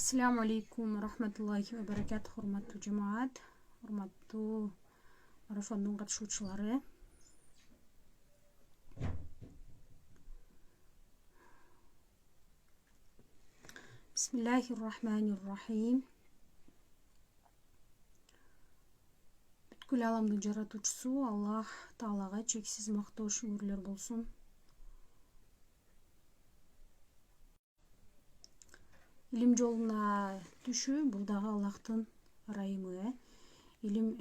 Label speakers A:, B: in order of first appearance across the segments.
A: Assalamu alaikum rahmatullahi wa barakatuh. Hurmatlı cemaat, hurmatlı marafonun katışucuları. Bismillahirrahmanirrahim. Бүткүл аламдын жаратуучусу Аллах Таалага чексиз мактоо шүгүрлөр болсун. Илим жолуна түшүү бул дагы Аллахтын ырайымы. Илим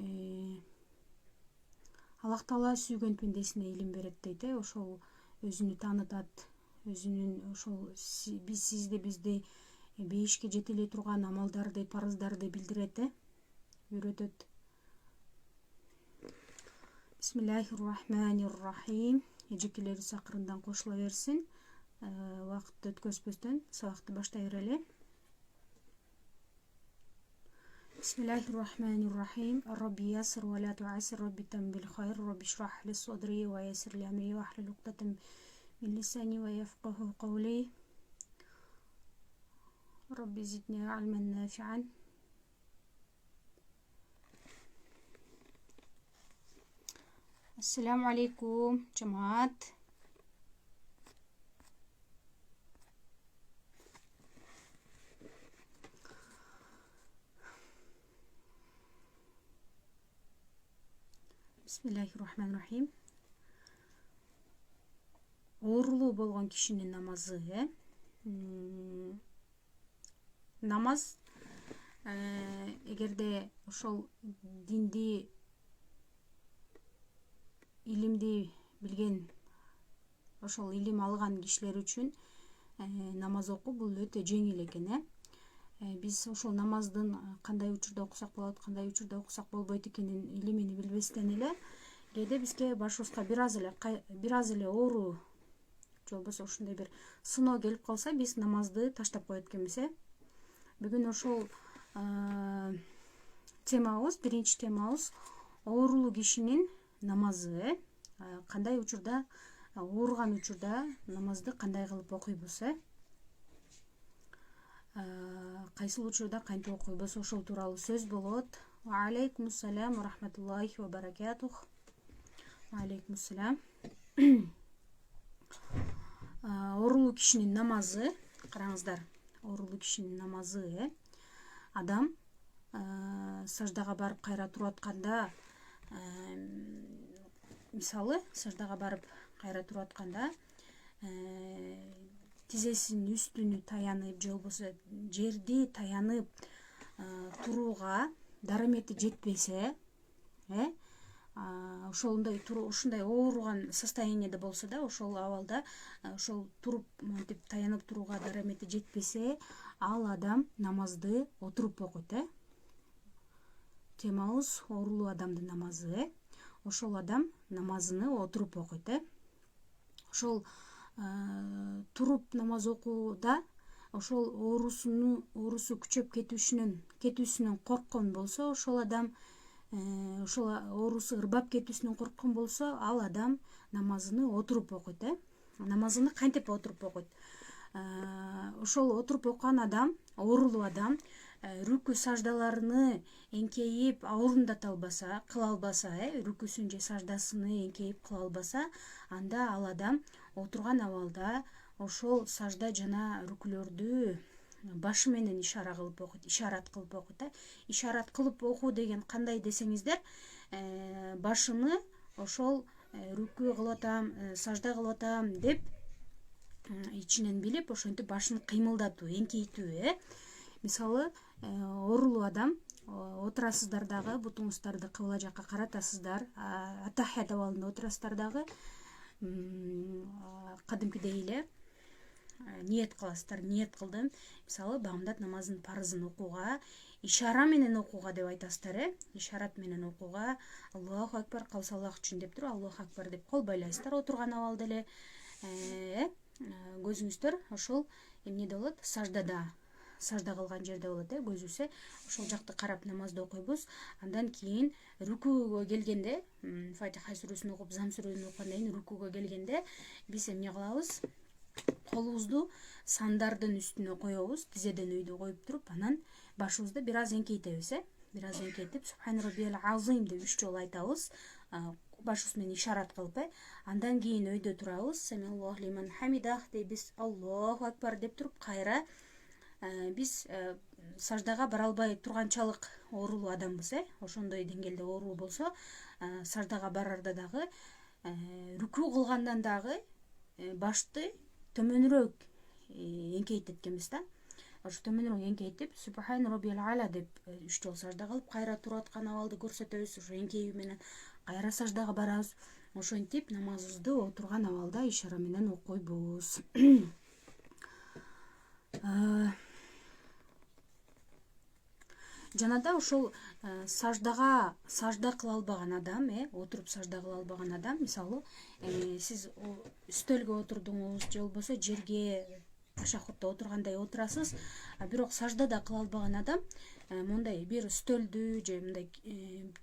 A: Аллах Таала сүйгөн пендесине илим берет дейт. Ошол өзүнү таанытат. Өзүнүн ошол бизди бейишке жете эле турган амалдарды, парыздарды билдирет, үйрөтөт. Бисмиллахиррахманиррахим. Эжекелерибиз акырындан кошула берсин. Вакытты өткөзбөстөн сабакты баштай берели. Бисмиллахиррахманиррахим. Rabbi yassir ve la tu'assir. Rabbi tambil khair. Rabbi shrah li sadri ve yassir li amri ve ahlul uqdatan min lisani ve yafqahu qawli. Rabbi zidni ilmen nafi'an. Assalamu alaikum cemaat. Bismillahirrahmanirrahim. Оорулуу болгон кишинин намазы, намаз эгерде ошол динди илимди билген, ошол илим алган кишилер үчүн намаз окуу бул өтө жеңил экен. Биз ошол намаздын кандай учурда окусак болот, кандай учурда окусак болбойт экенин илимини билбестен эле кээде бизге башыбызга бир аз эле оору же болбосо ушундай бир сыноо келип калса, биз намазды таштап коет экенбиз. Бүгүн ошол биринчи темабыз оорулуу кишинин намазы. Кандай учурда, ооруган учурда намазды кандай кылып окуйбуз, кайсыл учурда кантип окуйбуз, ошол тууралуу сөз болот. Ва алейкумассалам ва рахматуллахи ва баракатух. Ва алейкумассалам. Оорулуу кишинин намазы, караңыздар, оорулуу кишинин намазы, адам саждага барып кайра туруп атканда, мисалы саждага барып кайра туруп атканда тизесинин үстүнү таянып же болбосо жерди таянып турууга дарамети жетпесе, ушундай ооруган состояниеде болсо да, ошол абалда ошол туруп мынтип таянып турууга дарамети жетпесе, ал адам намазды отуруп окуйт. Темабыз оорулуу адамдын намазы. Ошол адам намазыны отуруп окуйт. Ошол туруп намаз окууда ошол оорусу күчөп кетүүсүнөн корккон болсо, ошол адам ошол оорусу ырбап кетүүсүнөн корккон болсо, ал адам намазыны отуруп окуйт. Намазыны кантип отуруп окуйт? Ошол отуруп окуган адам, оорулуу адам рүкү саждаларыны эңкейип орунтата албаса, кыла албаса, рүкүсүн же саждасыны эңкейип кыла албаса, анда ал адам отурган абалда ошол сажда жана рүкүлөрдү башы менен ишарат кылып окуйт. Ишарат кылып окуу деген кандай десеңиздер, башымы ошол рүкү кылып атам, сажда кылып атам деп ичинен билип, ошентип башын кыймылдатуу, эңкейтүү. Мисалы, оорулуу адам отурасыздар дагы, бутуңуздарды кыбла жакка каратасыздар, атахият абалында отурасыздар дагы, кадимкидей эле ниет кыласыздар. Ниет кылдым, мисалы, бамдат намазынын парызын окууга, ишара менен окууга деп айтасыздар. Ишарат менен окууга, Аллаху акбар, калса Аллах үчүн деп туруп, Аллаху акбар деп кол байлайсыздар отурган абалда эле. Көзүңүздөр ошол эмнеде болот? Сажда кылган жерде болот. Көзүбүз ошол жакты карап намазды окуйбуз. Андан кийин рүкүүгө келгенде, Фатиха сүрөсүн окуп, Зам сүрөсүн окугандан кийин рүкүүгө келгенде биз эмне кылабыз? колубузду сандардын үстүнө коебуз, тизеден өйдө коюп туруп, анан башыбызды бир аз эңкейтебиз, бир аз эңкейтип субхан роббиял азим деп 3 жолу айтабыз, башыбыз менен ишарат кылып, андан кийин өйдө турабыз, самиаллаху лиман хамидах дейбиз, аллаху акбар деп туруп кайра биз саждага бара албай турганчалык оорулуу адамбыз, ошондой деңгээлде оорулуу болсо саждага барарда дагы рүкүү кылгандан дагы башты төмөнүрөөк эңкейт эткенбиз да. Ошо төмөнүрөөк эңкейтип субхан роббиял ала деп 3 жолу сажда кылып кайра туруп аткан абалды көрсөтөбүз. Ошо эңкейүү менен кайра саждага барабыз. Ошентип намазыбызды отурган абалда ишара менен окуйбуз. Жана да ошол сажда кыла албаган адам, отуруп сажда кыла албаган адам, мисалы, сиз үстөлгө отурдуңуз же болбосо жерге ташахутта отургандай отурасыз, бирок саждада кыла албаган адам мондай бир үстөлдү же мындай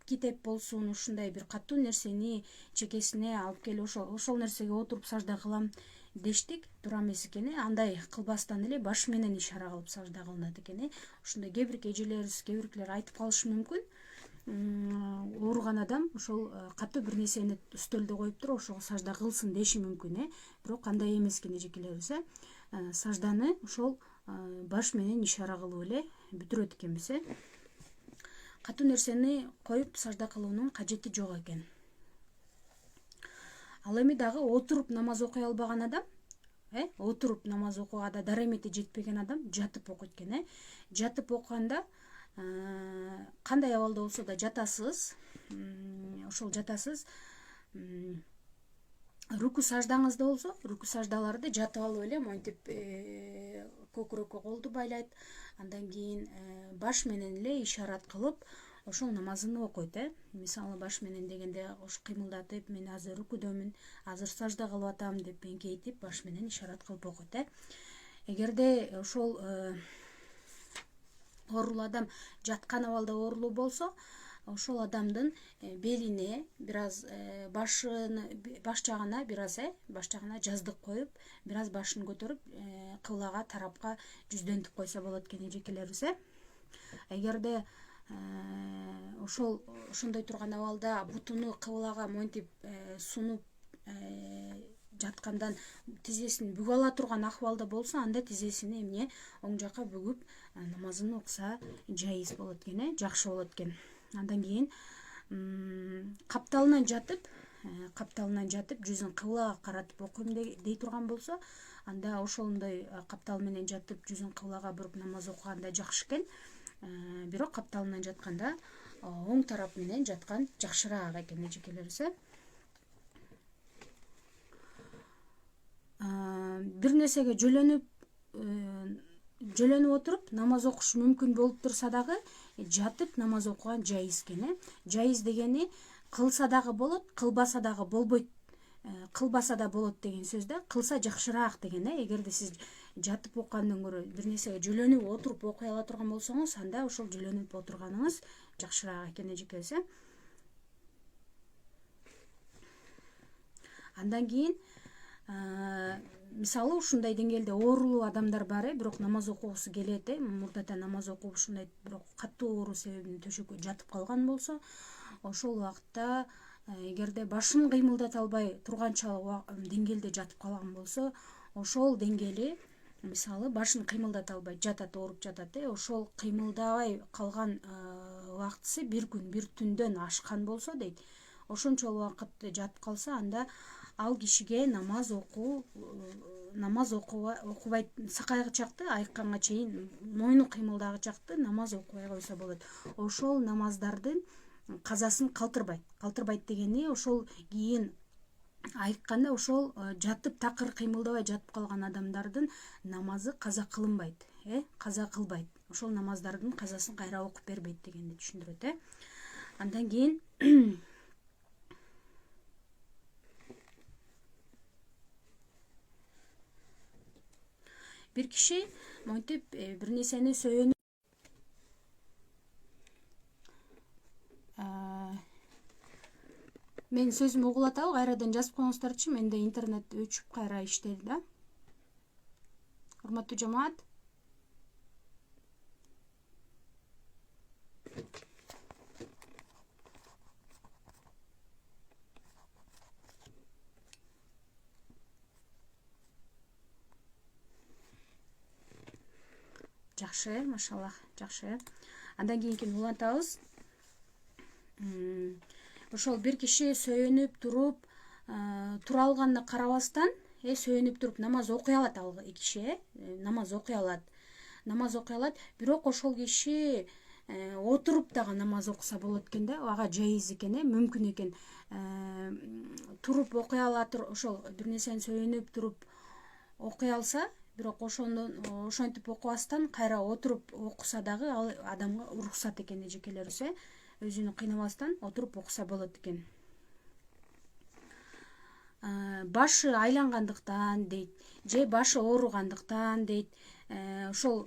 A: китеп болсун, ушундай бир катуу нерсени чекесине алып келип ошол нерсеге отуруп сажда кылам дештик туура эмес экен. Андай кылбастан эле баш менен ишара кылып сажда кылынат экен. Ошондой кээ бир эжелерибиз, кээ биркилер айтып калышы мүмкүн. Ооруган адам ошол катуу бир нерсени үстөлдө коюп туруп ошого сажда кылсын деши мүмкүн, бирок андай эмес экен эжекелерибиз. Сажданы ошол баш менен ишара кылып эле бүтүрөт экенбиз. Катуу нерсени коюп сажда кылуунун кажети жок экен. Ал эми дагы отуруп намаз окуй албаган адам, отуруп намаз окууга да даремети жетпеген адам жатып окуйт экен. Жатып окуганда кандай абалда болсо да жатасыз. Ошол жатасыз. Рүкү саждаңызда болсо, рүкү саждаларды жатып алып эле монтип көкүрөккө колду байлайт. Андан кийин баш менен эле ишарат кылып ошол намазын окуйт. Мисалы баш менен дегенде ош кыймылдатып, мен азыр рүкүдөмүн, азыр сажда кылып атам деп эңкейтип баш менен ишарат кылып окуйт. Эгерде ошол оорулуу адам жаткан абалда оорулуу болсо, ошол адамдын белине бир аз баш жагына бир аз баш жагына жаздык коюп, бир аз башын көтөрүп кыблага тарапка жүздөнтүп койсо болот экен эжекелерибиз. Эгерде ошондой турган абалда бутуну кыблага монтип сунуп жаткандан тизесин бүгүп ала турган акыбалда болсо, анда тизесини эмне оң жакка бүгүп намазын окуса жайыз болот экен, жакшы болот экен. Андан кийин капталынан жатып жүзүн кыблага каратып окуйм дей турган болсо, анда ошондой каптал менен жатып жүзүн кыблага буруп намаз окуганда жакшы экен. Бирок капталынан жатканда оң тарап менен жаткан жакшыраак экен эжекелерибиз. Бир нерсеге жөлөнүп отуруп намаз окуш мүмкүн болуп турса дагы жатып намаз окуган жайыз экен. Жайыз дегени кылса дагы болот, кылбаса дагы болбойт. Кылбаса да болот деген сөз да, кылса жакшыраак деген. Эгерде сиз жатып окугандан көрө бир нерсеге жөлөнүп отуруп окуй ала турган болсоңуз, анда ошол жөлөнүп отурганыңыз жакшыраак экен эжекебиз. Андан кийин мисалы ушундай деңгээлде оорулуу адамдар бар, бирок намаз окугусу келет, мурдата намаз окуп ушундай бирок катуу оору себебинен төшөккө жатып калган болсо, ошол убакта эгерде башын кыймылдата албай турганчалык деңгээлде жатып калган болсо, ошол деңгээли мисалы башын кыймылдата албай жатат, ооруп жатат, ошол кыймылдабай калган убактысы бир күн, бир түндөн ашкан болсо дейт, ошончол убакыт жатып калса, анда ал кишиге намаз окубай сакайгычакты айыкканга чейин мойну кыймылдагы чакты намаз окубай койсо болот. Ошол намаздардын казасын калтырбайт дегени, ошол кийин айыкканда ошол жатып такыр кыймылдабай жатып калган адамдардын намазы каза кылынбайт, каза кылбайт. Ошол намаздардын казасын кайра окуп бербейт дегенди түшүндүрөт. Андан кийин бир киши монтип бир нерсени сөйөнүп мен сөзүм угула атабы, кайрадан жазып коюңуздарчы, менде интернет өчүп кайра иштейт да. урматтуу жамаат. Жакшы, машаллах, жакшы. Андан кийинкини улантабыз. Ошол бир киши сөйүнүп туруп, тура алганына карабастан, сөйүнүп туруп намаз окуй алат ал киши, намаз окуй алат. Бирок ошол киши отуруп дагы намаз окуса болот экен да, ага жайыз экен, мүмкүн экен. Туруп окуй алат, ошол бир нерсени сөйүнүп туруп окуй алса, бирок ошентип окубастан кайра отуруп окуса дагы ал адамга уруксат экен, эжекелерибиз, өзүнү кыйнабастан отуруп окуса болот экен. Башы айлангандыктан дейт, же башы ооругандыктан дейт, ошол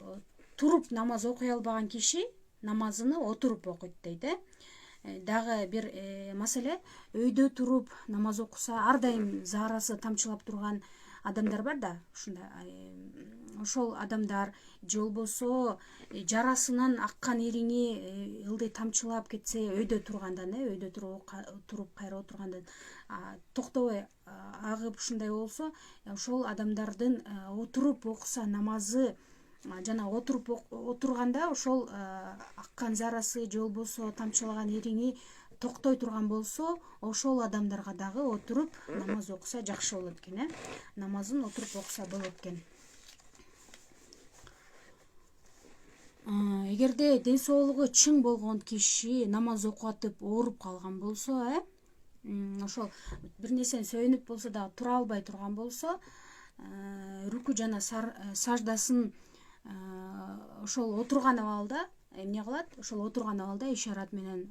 A: туруп намаз окуй албаган киши намазыны отуруп окуйт дейт. Дагы бир маселе, өйдө туруп намаз окуса ар дайым заарасы тамчылап турган адамдар бар да, ошол адамдар же болбосо жарасынан аккан ириңи ылдый тамчылап кетсе, өйдө тургандан, өйдө туруп кайра отургандан токтобой агып ушундай болсо, ошол адамдардын отуруп окуса намазы, жана отуруп отурганда ошол аккан зарасы же болбосо тамчылаган ириңи токтой турган болсо, ошол адамдарга дагы отуруп намаз окуса жакшы болот экен, намазын отуруп окуса болот экен. Эгерде ден соолугу чың болгон киши намаз окутуп ооруп калган болсо, ошол бир нерсени сөйүнүп болсо дагы тура албай турган болсо, рүкү жана саждасын ошол отурган абалда эмне кылат? Ошол отурган абалда ишарат менен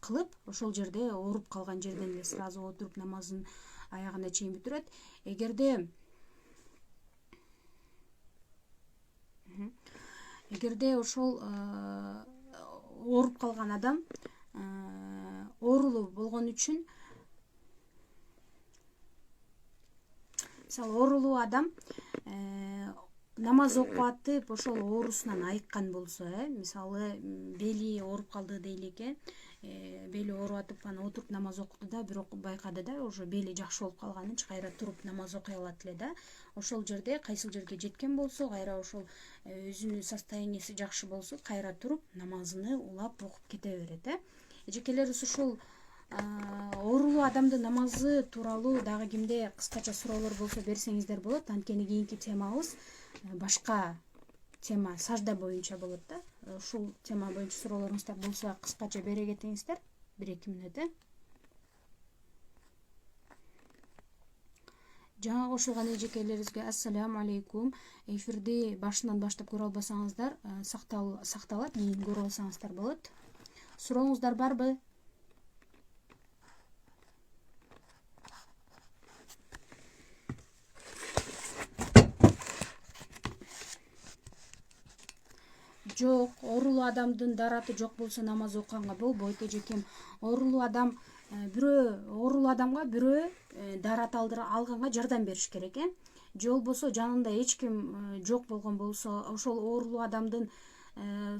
A: кылып, ошол жерде ооруп калган жерден эле сразу отуруп намазын аягына чейин бүтүрөт. Эгерде ошол ооруп калган адам оорулуу болгон үчүн, мисалы оорулуу адам намаз окуп атып ошол оорусунан айыккан болсо, мисалы бели ооруп калды дейлике, бели ооруп атып анан отуруп намаз окуду да, бирок байкады да, уже бели жакшы болуп калганын, кайра туруп намаз окуй алат эле да. Ошол жерде кайсыл жерге жеткен болсо, кайра ошол өзүнүн состояниясы жакшы болсо, кайра туруп намазыны улап окуп кете берет. Эжекелерибиз ушул оорулуу адамдын намазы тууралуу дагы кимде кыскача суроолор болсо берсеңиздер болот. Анткени кийинки темабыз башка тема, сажда боюнча болот да. Ушул тема боюнча суроолоруңуздар болсо кыскача бере кетиңиздер, 1-2 мүнөт. Жаңа кошулган эжекелерибизге ассаламу алейкум. Эфирди башынан баштап көрө албасаңыздар, сакталат, кийин көрө алсаңыздар болот. Сурооңуздар барбы? Жок, оорулуу адамдын дараты жок болсо намаз окуганга болбойт эжекем. Оорулуу адамга бирөө дарат алганга жардам бериш керек, же болбосо жанында эч ким жок болгон болсо, ошол оорулуу адамдын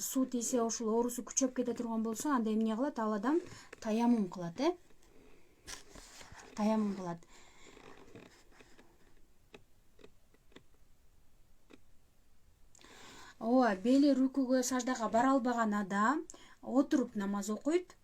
A: суу тийсе, ошол оорусу күчөп кете турган болсо, анда эмне кылат? Ал адам таяммум кылат, таяммум кылат. Ооба, бели рүкүгө, саждага бара албаган адам отуруп намаз окуйт,